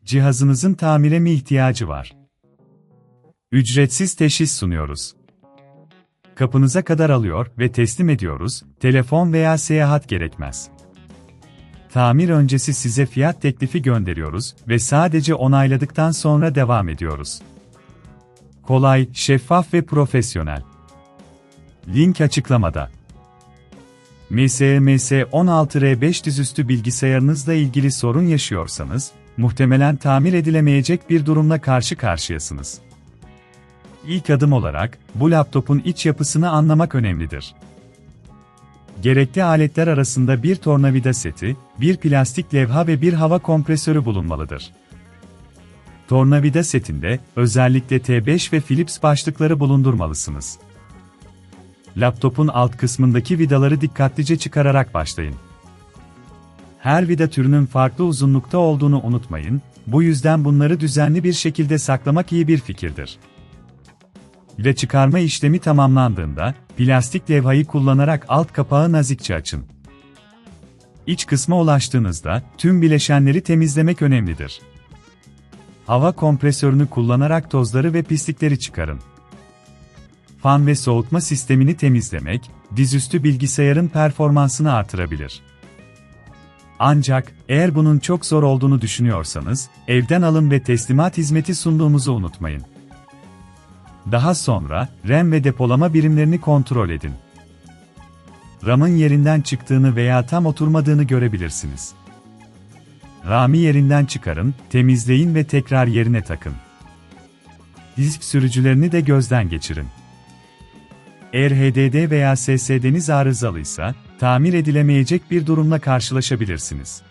Cihazınızın tamire mi ihtiyacı var? Ücretsiz teşhis sunuyoruz. Kapınıza kadar alıyor ve teslim ediyoruz, telefon veya seyahat gerekmez. Tamir öncesi size fiyat teklifi gönderiyoruz ve sadece onayladıktan sonra devam ediyoruz. Kolay, şeffaf ve profesyonel. Link açıklamada. MSI MS16R5 dizüstü bilgisayarınızla ilgili sorun yaşıyorsanız, muhtemelen tamir edilemeyecek bir durumla karşı karşıyasınız. İlk adım olarak, bu laptopun iç yapısını anlamak önemlidir. Gerekli aletler arasında bir tornavida seti, bir plastik levha ve bir hava kompresörü bulunmalıdır. Tornavida setinde, özellikle T5 ve Phillips başlıkları bulundurmalısınız. Laptopun alt kısmındaki vidaları dikkatlice çıkararak başlayın. Her vida türünün farklı uzunlukta olduğunu unutmayın, bu yüzden bunları düzenli bir şekilde saklamak iyi bir fikirdir. Vida çıkarma işlemi tamamlandığında, plastik levhayı kullanarak alt kapağı nazikçe açın. İç kısma ulaştığınızda, tüm bileşenleri temizlemek önemlidir. Hava kompresörünü kullanarak tozları ve pislikleri çıkarın. Fan ve soğutma sistemini temizlemek, dizüstü bilgisayarın performansını artırabilir. Ancak, eğer bunun çok zor olduğunu düşünüyorsanız, evden alım ve teslimat hizmeti sunduğumuzu unutmayın. Daha sonra, RAM ve depolama birimlerini kontrol edin. RAM'ın yerinden çıktığını veya tam oturmadığını görebilirsiniz. RAM'i yerinden çıkarın, temizleyin ve tekrar yerine takın. Disk sürücülerini de gözden geçirin. Eğer HDD veya SSD'niz arızalıysa, tamir edilemeyecek bir durumla karşılaşabilirsiniz.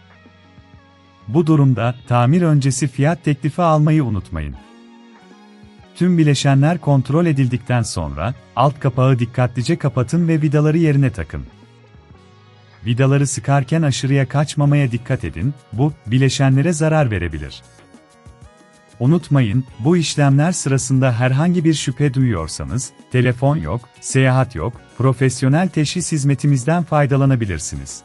Bu durumda, tamir öncesi fiyat teklifi almayı unutmayın. Tüm bileşenler kontrol edildikten sonra, alt kapağı dikkatlice kapatın ve vidaları yerine takın. Vidaları sıkarken aşırıya kaçmamaya dikkat edin, bu, bileşenlere zarar verebilir. Unutmayın, bu işlemler sırasında herhangi bir şüphe duyuyorsanız, telefon yok, seyahat yok, profesyonel teşhis hizmetimizden faydalanabilirsiniz.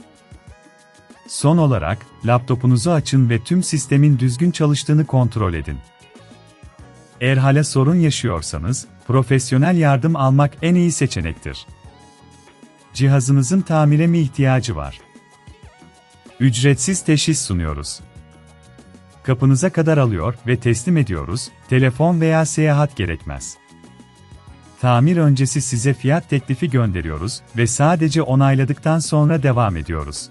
Son olarak, laptopunuzu açın ve tüm sistemin düzgün çalıştığını kontrol edin. Eğer hala sorun yaşıyorsanız, profesyonel yardım almak en iyi seçenektir. Cihazınızın tamire mi ihtiyacı var? Ücretsiz teşhis sunuyoruz. Kapınıza kadar alıyor ve teslim ediyoruz, telefon veya seyahat gerekmez. Tamir öncesi size fiyat teklifi gönderiyoruz ve sadece onayladıktan sonra devam ediyoruz.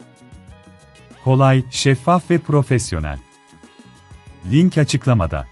Kolay, şeffaf ve profesyonel. Link açıklamada.